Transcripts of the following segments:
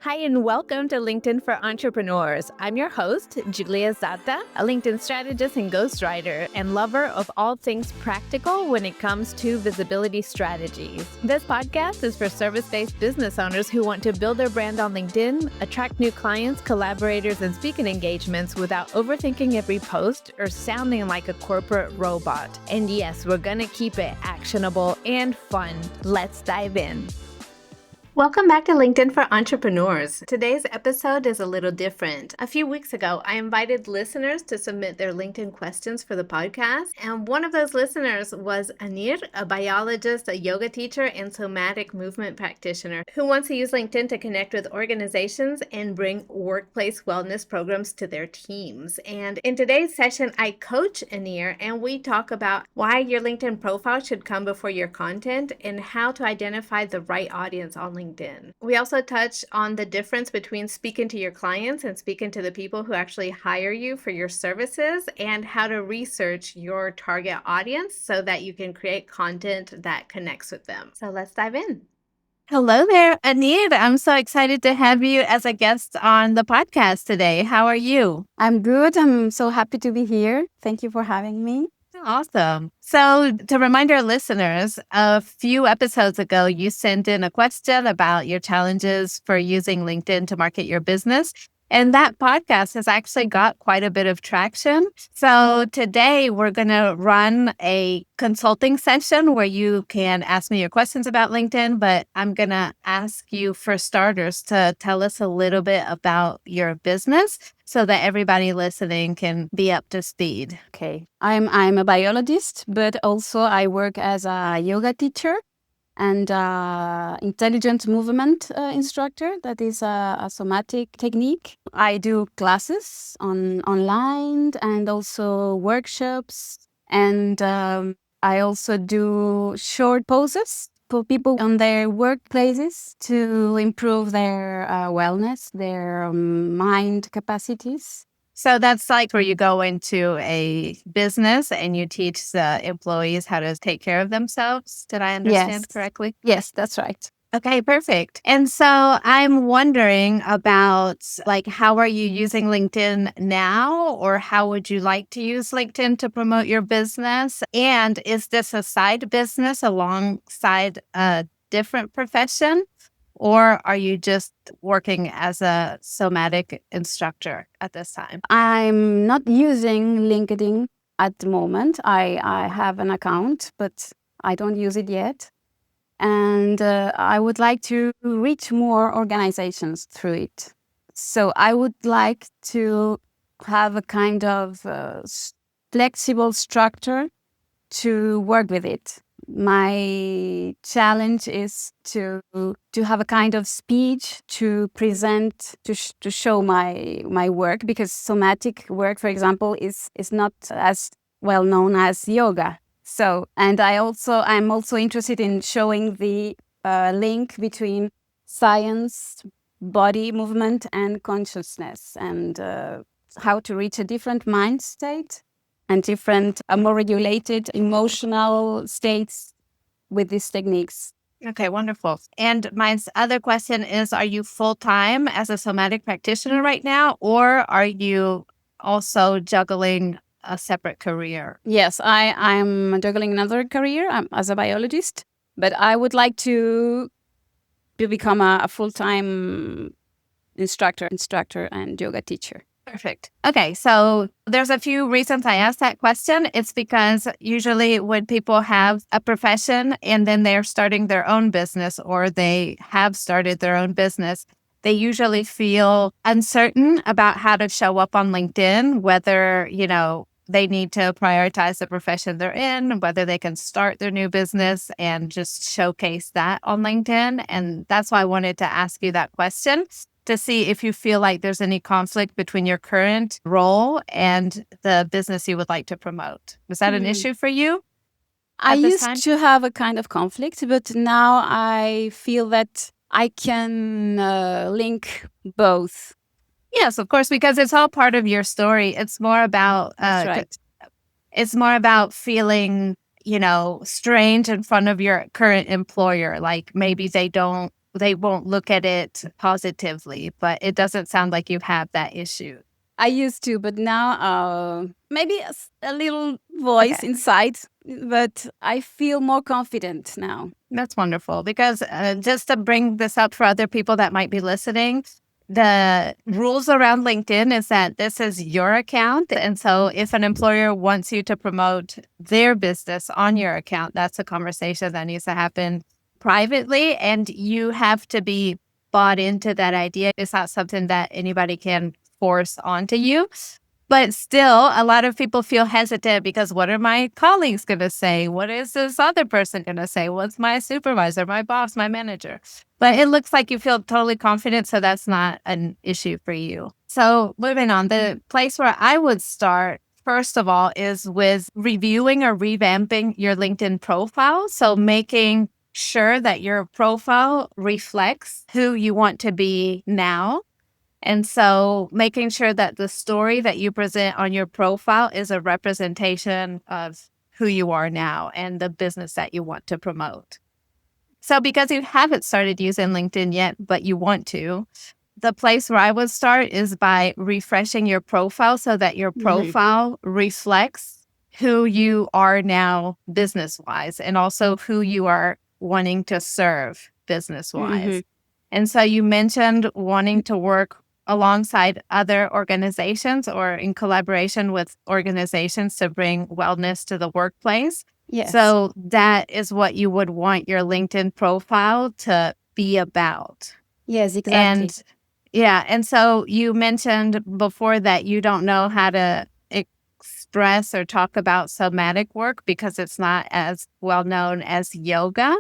Hi, and welcome to LinkedIn for Entrepreneurs. I'm your host, Julia Zata, a LinkedIn strategist and ghostwriter, and lover of all things practical when it comes to visibility strategies. This podcast is for service-based business owners who want to build their brand on LinkedIn, attract new clients, collaborators, and speaking engagements without overthinking every post or sounding like a corporate robot. And yes, we're going to keep it actionable and fun. Let's dive in. Welcome back to LinkedIn for Entrepreneurs. Today's episode is a little different. A few weeks ago, I invited listeners to submit their LinkedIn questions for the podcast, and one of those listeners was Anir, a biologist, a yoga teacher, and somatic movement practitioner who wants to use LinkedIn to connect with organizations and bring workplace wellness programs to their teams. And in today's session, I coach Anir, and we talk about why your LinkedIn profile should come before your content and how to identify the right audience on LinkedIn. We also touch on the difference between speaking to your clients and speaking to the people who actually hire you for your services, and how to research your target audience so that you can create content that connects with them. So let's dive in. Hello there, Anir. I'm so excited to have you as a guest on the podcast today. How are you? I'm good. I'm so happy to be here. Thank you for having me. Awesome. So, to remind our listeners, a few episodes ago, you sent in a question about your challenges for using LinkedIn to market your business. And that podcast has actually got quite a bit of traction. So today we're going to run a consulting session where you can ask me your questions about LinkedIn, but I'm going to ask you for starters to tell us a little bit about your business so that everybody listening can be up to speed. Okay. I'm a biologist, but also I work as a yoga teacher and intelligent movement instructor. That is a somatic technique. I do classes online and also workshops, and I also do short poses for people on their workplaces to improve their wellness, their mind capacities. So that's like where you go into a business and you teach the employees how to take care of themselves. Did I understand correctly? Yes, that's right. Okay, perfect. And so I'm wondering about like, how are you using LinkedIn now, or how would you like to use LinkedIn to promote your business? And is this a side business alongside a different profession? Or are you just working as a somatic instructor at this time? I'm not using LinkedIn at the moment. I have an account, but I don't use it yet. And I would like to reach more organizations through it. So I would like to have a kind of flexible structure to work with it. My challenge is to have a kind of speech to present, to show my work, because somatic work, for example, is not as well known as yoga. So, and I'm also interested in showing the link between science, body movement, and consciousness, and how to reach a different mind state and different, more regulated emotional states with these techniques. Okay, wonderful. And my other question is, are you full-time as a somatic practitioner right now, or are you also juggling a separate career? Yes, I'm juggling another career as a biologist, but I would like to become a full-time instructor and yoga teacher. Perfect. Okay, so there's a few reasons I asked that question. It's because usually when people have a profession and then they're starting their own business, or they have started their own business, they usually feel uncertain about how to show up on LinkedIn, whether, they need to prioritize the profession they're in, whether they can start their new business and just showcase that on LinkedIn. And that's why I wanted to ask you that question, to see if you feel like there's any conflict between your current role and the business you would like to promote. Was that an issue for you? I used to have a kind of conflict, but now I feel that I can link both. Yes, of course, because it's all part of your story. It's more about That's right. It's more about feeling, strange in front of your current employer. Like maybe they don't they won't look at it positively. But it doesn't sound like you have that issue. I used to, but now maybe a little voice Okay. inside, but I feel more confident now. That's wonderful because just to bring this up for other people that might be listening, the rules around LinkedIn is that this is your account. And so if an employer wants you to promote their business on your account, that's a conversation that needs to happen privately. And you have to be bought into that idea. It's not something that anybody can force onto you. But still, a lot of people feel hesitant because what are my colleagues going to say? What is this other person going to say? What's my supervisor, my boss, my manager? But it looks like you feel totally confident, so that's not an issue for you. So moving on, the place where I would start, first of all, is with reviewing or revamping your LinkedIn profile. So making sure that your profile reflects who you want to be now. And so making sure that the story that you present on your profile is a representation of who you are now and the business that you want to promote. So because you haven't started using LinkedIn yet, but you want to, the place where I would start is by refreshing your profile so that your profile reflects who you are now business-wise and also who you are wanting to serve business-wise. And so you mentioned wanting to work alongside other organizations or in collaboration with organizations to bring wellness to the workplace. Yes. So that is what you would want your LinkedIn profile to be about. Yes, exactly. And yeah, and so you mentioned before that you don't know how to express or talk about somatic work because it's not as well known as yoga.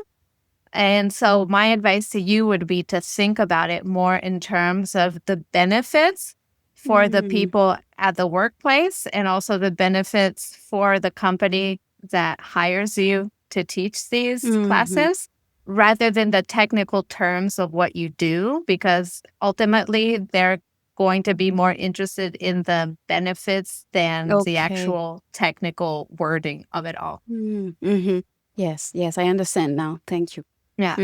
And so my advice to you would be to think about it more in terms of the benefits for the people at the workplace and also the benefits for the company that hires you to teach these classes rather than the technical terms of what you do, because ultimately they're going to be more interested in the benefits than the actual technical wording of it all. Yes, I understand now. Thank you. Yeah.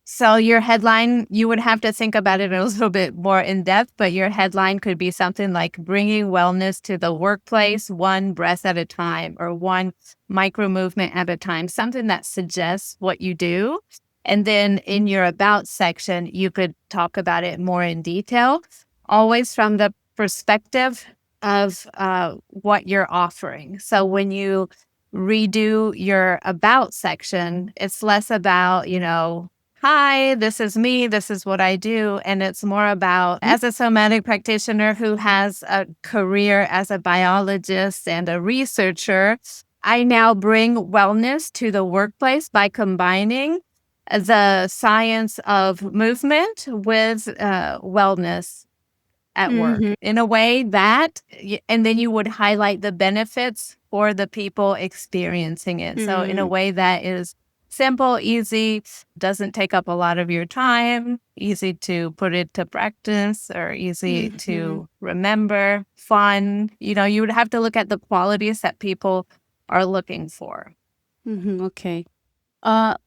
So your headline, you would have to think about it a little bit more in depth, but your headline could be something like bringing wellness to the workplace, one breath at a time or one micro movement at a time, something that suggests what you do. And then in your about section, you could talk about it more in detail, always from the perspective of what you're offering. So when you redo your about section, it's less about, hi, this is me, this is what I do. And it's more about, as a somatic practitioner who has a career as a biologist and a researcher, I now bring wellness to the workplace by combining the science of movement with wellness at work in a way that, and then you would highlight the benefits for the people experiencing it. So in a way that is simple, easy, doesn't take up a lot of your time, easy to put it to practice or easy to remember, fun. You would have to look at the qualities that people are looking for. Okay. Can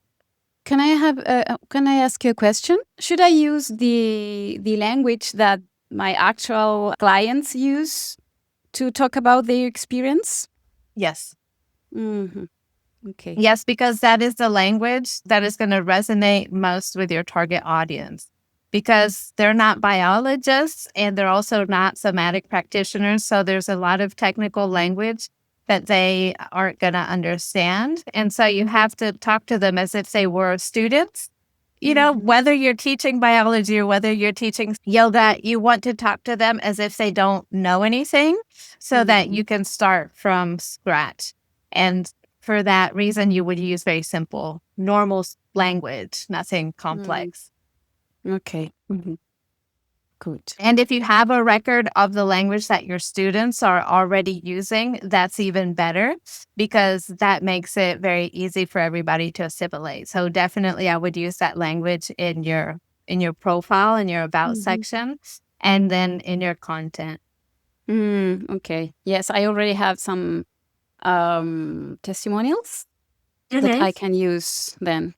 I ask you a question? Should I use the language that my actual clients use to talk about their experience? Yes. Okay. Yes, because that is the language that is going to resonate most with your target audience, because they're not biologists and they're also not somatic practitioners. So there's a lot of technical language that they aren't going to understand. And so you have to talk to them as if they were students. Whether you're teaching biology or whether you're teaching yoga, you want to talk to them as if they don't know anything so that you can start from scratch. And for that reason, you would use very simple, normal language, nothing complex. Okay. Good. And if you have a record of the language that your students are already using, that's even better because that makes it very easy for everybody to assimilate. So definitely I would use that language in your profile, in your about section, and then in your content. Okay. Yes, I already have some testimonials that I can use then.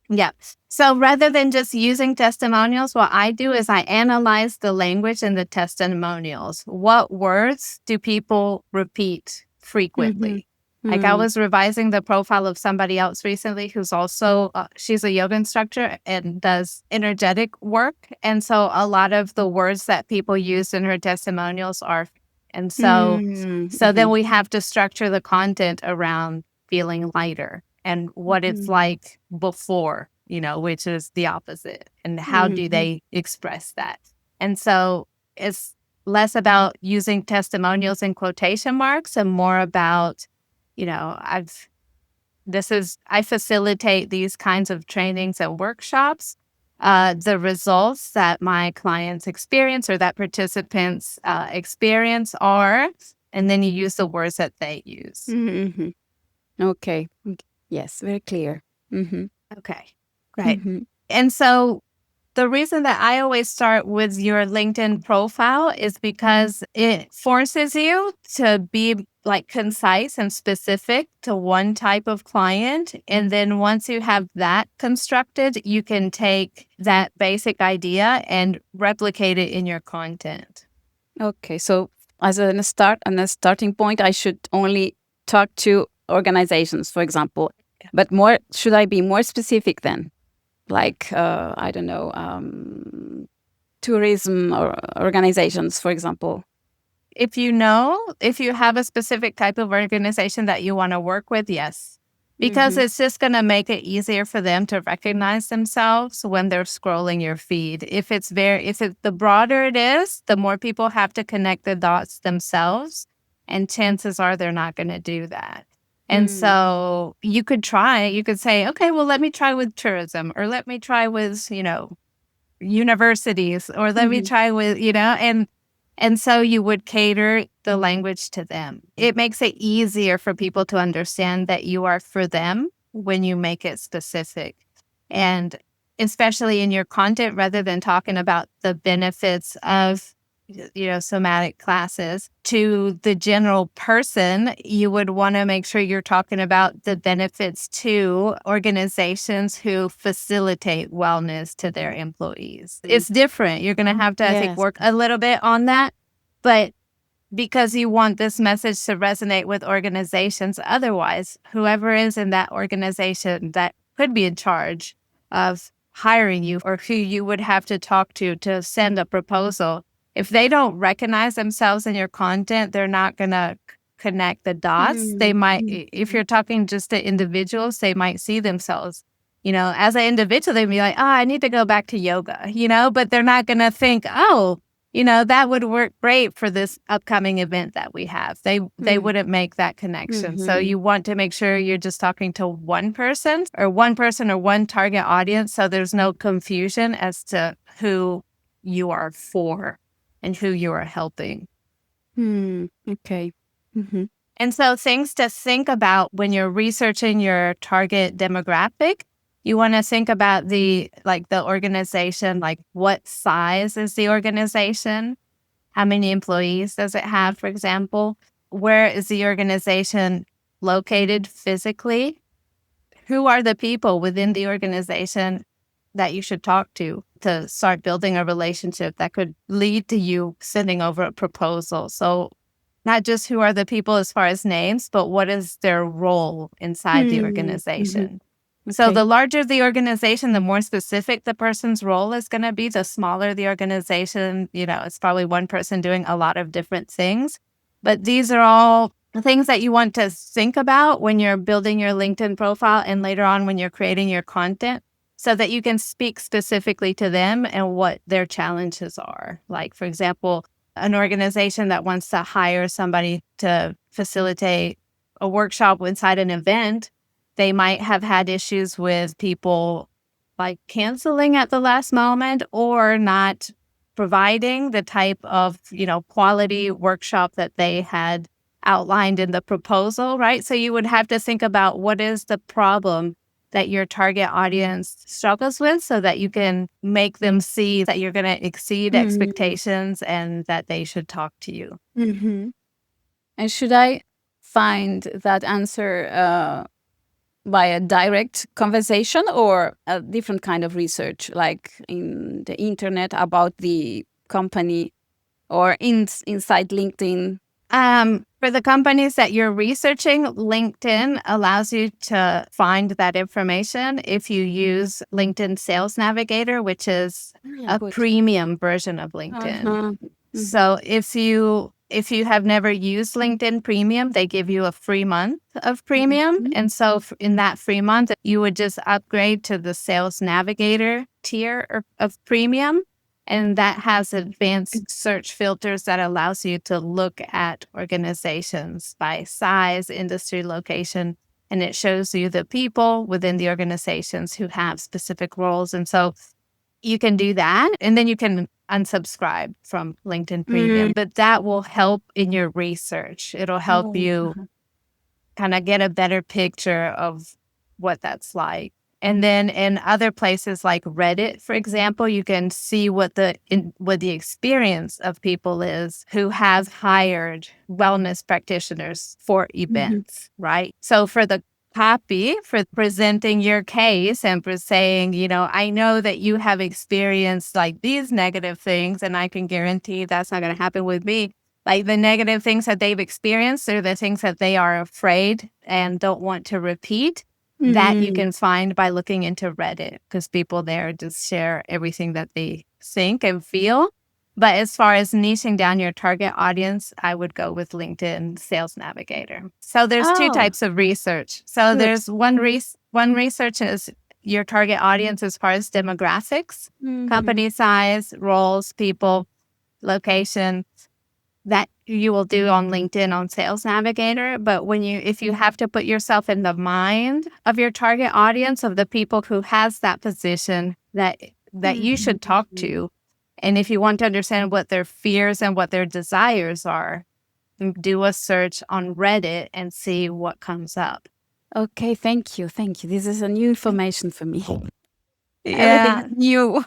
Yeah. So rather than just using testimonials, what I do is I analyze the language in the testimonials. What words do people repeat frequently? Like I was revising the profile of somebody else recently who's also, she's a yoga instructor and does energetic work. And so a lot of the words that people use in her testimonials are, and so then we have to structure the content around feeling lighter and what it's like before, which is the opposite. And how do they express that? And so it's less about using testimonials in quotation marks and more about, I facilitate these kinds of trainings and workshops. The results that my clients experience or that participants experience are, and then you use the words that they use. Okay. Yes, very clear. Okay, great. And so the reason that I always start with your LinkedIn profile is because it forces you to be concise and specific to one type of client. And then once you have that constructed, you can take that basic idea and replicate it in your content. Okay, so as a starting point, I should only talk to organizations, for example. But should I be more specific then? Like, I don't know, tourism or organizations, for example. If you have a specific type of organization that you want to work with, yes. Because it's just going to make it easier for them to recognize themselves when they're scrolling your feed. The broader it is, the more people have to connect the dots themselves. And chances are they're not going to do that. And so you could say, okay, well, let me try with tourism, or let me try with, universities, or let me try with, and so you would cater the language to them. It makes it easier for people to understand that you are for them when you make it specific. And especially in your content, rather than talking about the benefits of somatic classes to the general person, you would want to make sure you're talking about the benefits to organizations who facilitate wellness to their employees. It's different. You're going to have to, I think, work a little bit on that, but because you want this message to resonate with organizations. Otherwise, whoever is in that organization that could be in charge of hiring you, or who you would have to talk to send a proposal, if they don't recognize themselves in your content, they're not going to connect the dots. They might, if you're talking just to individuals, they might see themselves, as an individual, they'd be like, oh, I need to go back to yoga, but they're not going to think, oh, that would work great for this upcoming event that we have. They wouldn't make that connection. So you want to make sure you're just talking to one person or one target audience, so there's no confusion as to who you are for and who you are helping. Okay. And so things to think about when you're researching your target demographic, you want to think about the organization, like what size is the organization? How many employees does it have, for example? Where is the organization located physically? Who are the people within the organization that you should talk to start building a relationship that could lead to you sending over a proposal? So not just who are the people as far as names, but what is their role inside the organization? Okay. So the larger the organization, the more specific the person's role is going to be. The smaller the organization, it's probably one person doing a lot of different things. But these are all things that you want to think about when you're building your LinkedIn profile and later on when you're creating your content, so that you can speak specifically to them and what their challenges are. Like, for example, an organization that wants to hire somebody to facilitate a workshop inside an event, they might have had issues with people like canceling at the last moment or not providing the type of, quality workshop that they had outlined in the proposal, right? So you would have to think about what is the problem that your target audience struggles with, so that you can make them see that you're going to exceed expectations and that they should talk to you. And should I find that answer by a direct conversation or a different kind of research, like in the internet about the company or inside LinkedIn? For the companies that you're researching, LinkedIn allows you to find that information if you use LinkedIn Sales Navigator, which is a Good. premium version of LinkedIn. Uh-huh. So if you have never used LinkedIn Premium, they give you a free month of premium. And so in that free month, you would just upgrade to the Sales Navigator tier of premium. And that has advanced search filters that allows you to look at organizations by size, industry, location, and it shows you the people within the organizations who have specific roles. And so you can do that, and then you can unsubscribe from LinkedIn Premium, but that will help in your research. It'll help you kind of get a better picture of what that's like. And then in other places like Reddit, for example, you can see what the experience of people is who have hired wellness practitioners for events, right? So for the copy, for presenting your case and for saying, I know that you have experienced like these negative things, and I can guarantee that's not going to happen with me. Like the negative things that they've experienced are the things that they are afraid and don't want to repeat. That you can find by looking into Reddit, because people there just share everything that they think and feel. But as far as niching down your target audience, I would go with LinkedIn Sales Navigator. So there's two types of research. So there's one research is your target audience as far as demographics, company size, roles, people, location, that you will do on LinkedIn on Sales Navigator. But if you have to put yourself in the mind of your target audience, of the people who has that position that you should talk to, and if you want to understand what their fears and what their desires are, do a search on Reddit and see what comes up. Okay, thank you. This is a new information for me. Yeah, Everything new.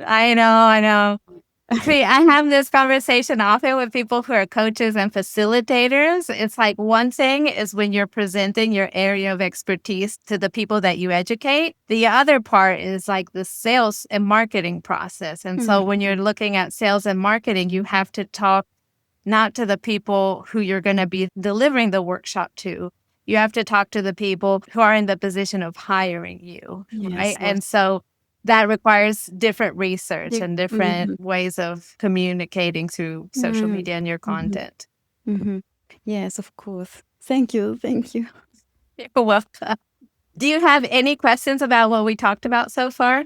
I know. See, I have this conversation often with people who are coaches and facilitators. It's like one thing is when you're presenting your area of expertise to the people that you educate. The other part is like the sales and marketing process. And so when you're looking at sales and marketing, you have to talk not to the people who you're going to be delivering the workshop to. You have to talk to the people who are in the position of hiring you, right? And so that requires different research and different ways of communicating through social media and your content. Yes, of course. Thank you. You're welcome. Do you have any questions about what we talked about so far?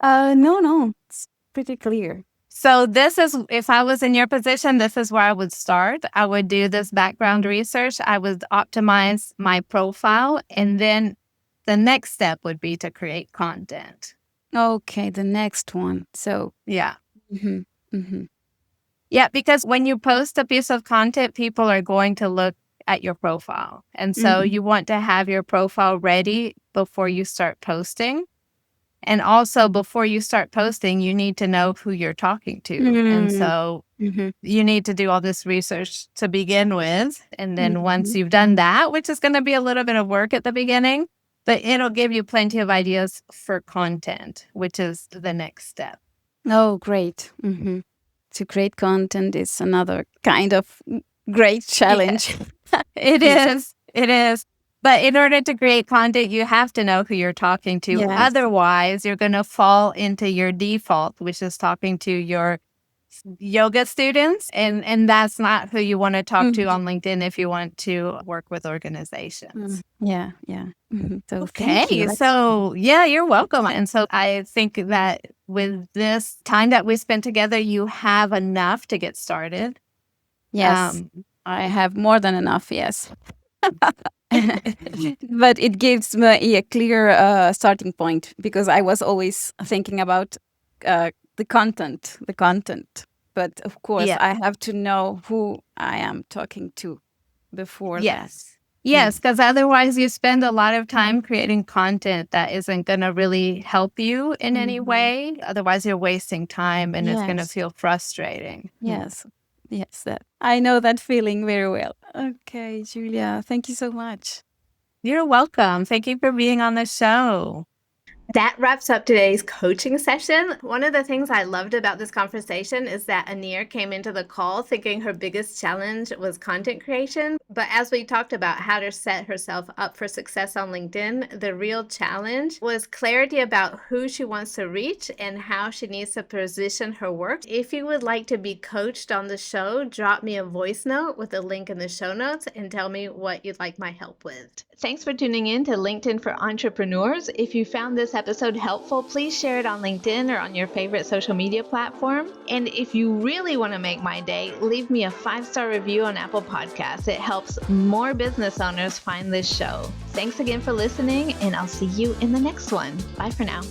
No. It's pretty clear. So this is, if I was in your position, this is where I would start. I would do this background research. I would optimize my profile. And then the next step would be to create content. Okay, the next one. So, yeah. Yeah, because when you post a piece of content, people are going to look at your profile. And so you want to have your profile ready before you start posting. And also before you start posting, you need to know who you're talking to. And so you need to do all this research to begin with. And then once you've done that, which is going to be a little bit of work at the beginning, but it'll give you plenty of ideas for content, which is the next step. Oh, great. To create content is another kind of great challenge. It is. But in order to create content, you have to know who you're talking to. Yes. Otherwise, you're going to fall into your default, which is talking to your yoga students. And that's not who you want to talk to on LinkedIn if you want to work with organizations. Yeah. So, okay. thank you. So, yeah, you're welcome. And so I think that with this time that we spent together, you have enough to get started. Yes, I have more than enough, yes. But it gives me a clear starting point, because I was always thinking about the content. But of course, I have to know who I am talking to before that. Yes, because otherwise you spend a lot of time creating content that isn't going to really help you in any way. Otherwise, you're wasting time and it's going to feel frustrating. Yes, that I know that feeling very well. Okay, Julia, thank you so much. You're welcome. Thank you for being on the show. That wraps up today's coaching session. One of the things I loved about this conversation is that Anir came into the call thinking her biggest challenge was content creation. But as we talked about how to set herself up for success on LinkedIn, the real challenge was clarity about who she wants to reach and how she needs to position her work. If you would like to be coached on the show, drop me a voice note with a link in the show notes and tell me what you'd like my help with. Thanks for tuning in to LinkedIn for Entrepreneurs. If you found this episode helpful, please share it on LinkedIn or on your favorite social media platform. And if you really want to make my day, leave me a 5-star review on Apple Podcasts. It helps more business owners find this show. Thanks again for listening, and I'll see you in the next one. Bye for now.